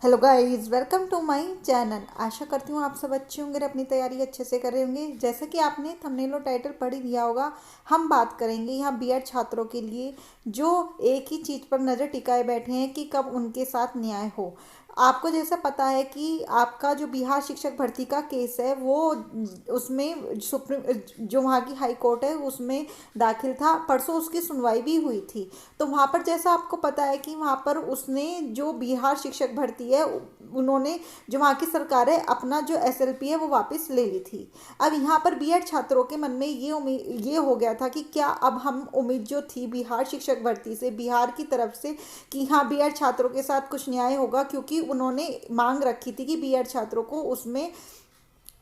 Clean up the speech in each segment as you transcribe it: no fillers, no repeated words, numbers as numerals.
Hello guys, welcome to my channel. आशा करती हूँ आप सब अच्छे होंगे, अपनी तैयारी अच्छे से कर रहे होंगे। जैसा कि आपने थंबनेल और टाइटल पढ़ ही दिया होगा, हम बात करेंगे यहाँ बीएड छात्रों के लिए जो एक ही चीज़ पर नज़र टिकाए बैठे हैं कि कब उनके साथ न्याय हो। आपको जैसा पता है कि आपका जो बिहार शिक्षक भर्ती का केस है वो उसमें सुप्रीम जो वहाँ की हाई कोर्ट है उसमें दाखिल था। परसों उसकी सुनवाई भी हुई थी। तो वहाँ पर जैसा आपको पता है कि वहाँ पर उसने जो बिहार शिक्षक भर्ती है उन्होंने जो वहाँ की सरकार है अपना जो एसएलपी है वो वापस ले ली थी। अब यहाँ पर बीएड छात्रों के मन में ये उम्मीद ये हो गया था कि क्या अब हम उम्मीद जो थी बिहार शिक्षक भर्ती से बिहार की तरफ से कि हाँ बीएड छात्रों के साथ कुछ न्याय होगा, क्योंकि उन्होंने मांग रखी थी कि बीएड छात्रों को उसमें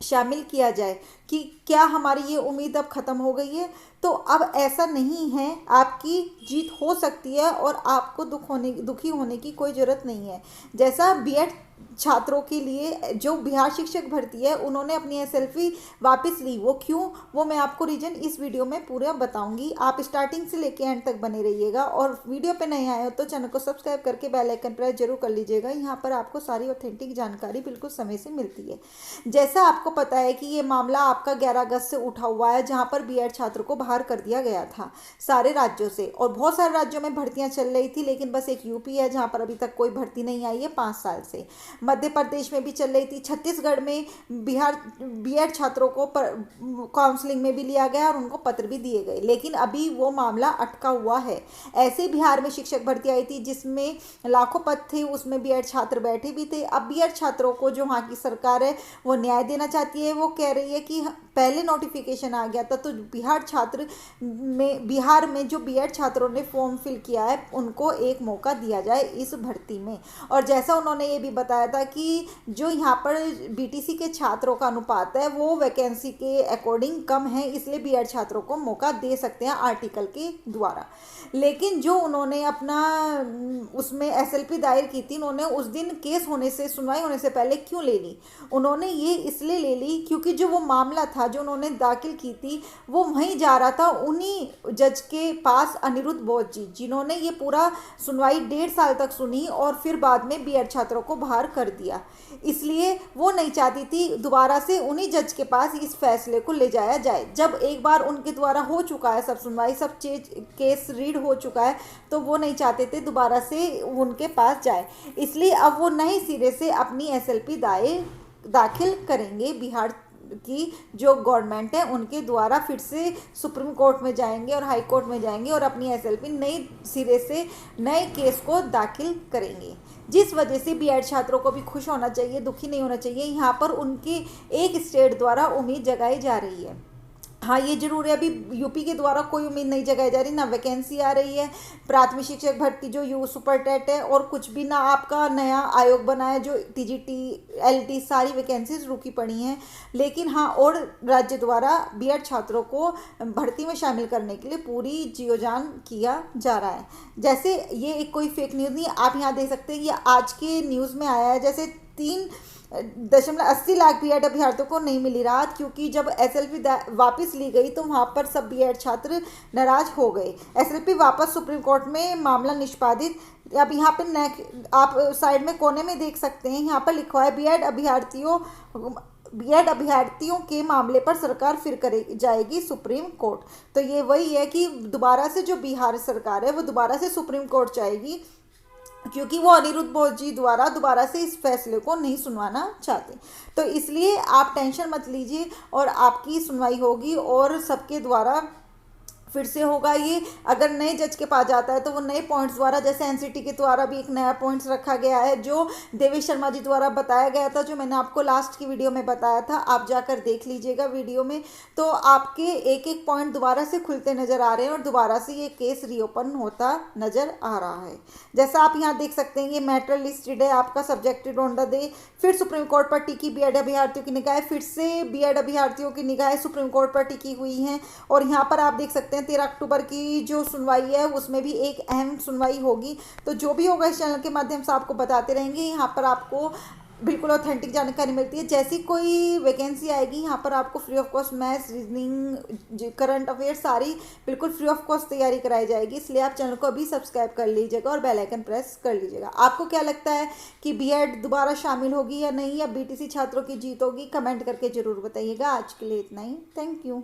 शामिल किया जाए, कि क्या हमारी ये उम्मीद अब ख़त्म हो गई है। तो अब ऐसा नहीं है, आपकी जीत हो सकती है और आपको दुखी होने की कोई ज़रूरत नहीं है। जैसा बीएड छात्रों के लिए जो बिहार शिक्षक भर्ती है उन्होंने अपनी एसएलपी वापस ली, वो क्यों, वो मैं आपको रीजन इस वीडियो में पूरा बताऊंगी। आप स्टार्टिंग से लेके एंड तक बने रहिएगा और वीडियो पे नहीं आए हो तो चैनल को सब्सक्राइब करके बेल आइकन प्रेस जरूर कर लीजिएगा। यहाँ पर आपको सारी ऑथेंटिक जानकारी बिल्कुल समय से मिलती है। जैसा आपको पता है कि ये मामला आपका 11 अगस्त से उठा हुआ है, जहाँ पर बीएड छात्रों को बाहर कर दिया गया था सारे राज्यों से, और बहुत सारे राज्यों में भर्तियां चल रही थी, लेकिन बस एक यूपी है जहाँ पर अभी तक कोई भर्ती नहीं आई है 5 साल से। मध्य प्रदेश में भी चल रही थी, छत्तीसगढ़ में बिहार बीएड छात्रों को काउंसलिंग में भी लिया गया और उनको पत्र भी दिए गए, लेकिन अभी वो मामला अटका हुआ है। ऐसे बिहार में शिक्षक भर्ती आई थी जिसमें लाखों पद थे, उसमें बीएड छात्र बैठे भी थे। अब बीएड छात्रों को जो वहाँ की सरकार है वो न्याय देना चाहती है। वो कह रही है कि पहले नोटिफिकेशन आ गया था तो बिहार में जो बीएड छात्रों ने फॉर्म फिल किया है उनको एक मौका दिया जाए इस भर्ती में। और जैसा उन्होंने ये भी बताया था कि जो यहाँ पर बीटीसी के छात्रों का अनुपात है वो वैकेंसी के अकॉर्डिंग कम है, इसलिए बीएड छात्रों को मौका दे सकते हैं आर्टिकल के द्वारा। लेकिन जो उन्होंने अपना उसमें एसएलपी दायर की थी, उन्होंने उस दिन केस होने से सुनवाई होने से पहले क्यों ले ली, उन्होंने ये इसलिए ले ली क्योंकि जो वो मामला था जो उन्होंने दाखिल की थी वो वहीं जा रहा था उन्हीं जज के पास, अनिरुद्ध बोस जी, जिन्होंने ये पूरा सुनवाई 1.5 साल तक सुनी और फिर बाद में बीएड छात्रों को बाहर कर दिया। इसलिए वो नहीं चाहती थी दोबारा से उन्हीं जज के पास इस फैसले को ले जाया जाए। जब एक बार उनके द्वारा हो चुका है सब सुनवाई, सब केस रीड हो चुका है, तो वो नहीं चाहते थे दोबारा से उनके पास जाए। इसलिए अब वो नए सिरे से अपनी एसएलपी दाखिल करेंगे। बिहार की जो गवर्नमेंट है उनके द्वारा फिर से सुप्रीम कोर्ट में जाएंगे और हाई कोर्ट में जाएंगे और अपनी एसएलपी नए सिरे से नए केस को दाखिल करेंगे। जिस वजह से बीएड छात्रों को भी खुश होना चाहिए, दुखी नहीं होना चाहिए। यहाँ पर उनकी एक स्टेट द्वारा उम्मीद जगाई जा रही है। हाँ, ये जरूर है, अभी यूपी के द्वारा कोई उम्मीद नहीं जगाई जा रही, ना वैकेंसी आ रही है प्राथमिक शिक्षक भर्ती जो यू सुपर टेट है, और कुछ भी ना आपका नया आयोग बना है जो टीजीटी एलटी, सारी वैकेंसीज रुकी पड़ी हैं। लेकिन हाँ, और राज्य द्वारा बीएड छात्रों को भर्ती में शामिल करने के लिए पूरी जीवोजान किया जा रहा है। जैसे ये एक कोई फेक न्यूज़ नहीं, आप यहाँ देख सकते हैं, ये आज के न्यूज़ में आया है। जैसे 3.80 लाख बीएड अभ्यर्थियों को नहीं मिली राहत, क्योंकि जब एसएलपी वापस ली गई तो वहाँ पर सब बीएड छात्र नाराज हो गए। एसएलपी वापस सुप्रीम कोर्ट में मामला निष्पादित। अब यहाँ पे आप साइड में कोने में देख सकते हैं, यहाँ पर लिखा है बीएड अभ्यर्थियों के मामले पर सरकार फिर करे जाएगी सुप्रीम कोर्ट। तो ये वही है कि दोबारा से जो बिहार सरकार है वो दोबारा से सुप्रीम कोर्ट जाएगी, क्योंकि वो अनिरुद्ध बोस जी द्वारा दोबारा से इस फैसले को नहीं सुनवाना चाहते। तो इसलिए आप टेंशन मत लीजिए और आपकी सुनवाई होगी और सबके द्वारा फिर से होगा। ये अगर नए जज के पास जाता है तो वो नए पॉइंट्स द्वारा, जैसे एनसीटी के द्वारा भी एक नया पॉइंट्स रखा गया है जो देवेश शर्मा जी द्वारा बताया गया था, जो मैंने आपको लास्ट की वीडियो में बताया था, आप जाकर देख लीजिएगा वीडियो में। तो आपके एक एक पॉइंट दोबारा से खुलते नज़र आ रहे हैं और दोबारा से ये केस रीओपन होता नज़र आ रहा है। जैसा आप यहाँ देख सकते हैं, ये मैटर लिस्टेड है आपका सब्जेक्टेड ऑन द डे। फिर सुप्रीम कोर्ट पर टिकी बीएड अभ्यर्थियों की निगाहें, फिर से बीएड अभ्यर्थियों की निगाहें सुप्रीम कोर्ट पर टिकी हुई हैं। और यहाँ पर आप देख सकते हैं 13 अक्टूबर की जो सुनवाई है उसमें भी एक अहम सुनवाई होगी। तो जो भी होगा इस चैनल के माध्यम से आपको बताते रहेंगे। यहाँ पर आपको बिल्कुल ऑथेंटिक जानकारी मिलती है। जैसी कोई वैकेंसी आएगी यहाँ पर आपको free of cost maths, reasoning, current affairs सारी बिल्कुल फ्री ऑफ कॉस्ट तैयारी कराई जाएगी। इसलिए आप चैनल को अभी सब्सक्राइब कर लीजिएगा और बेल आइकन प्रेस कर लीजिएगा। आपको क्या लगता है कि बीएड दोबारा शामिल होगी या नहीं, या बीटीसी छात्रों की जीत होगी? कमेंट करके जरूर बताइएगा। आज के लिए इतना ही। Thank you.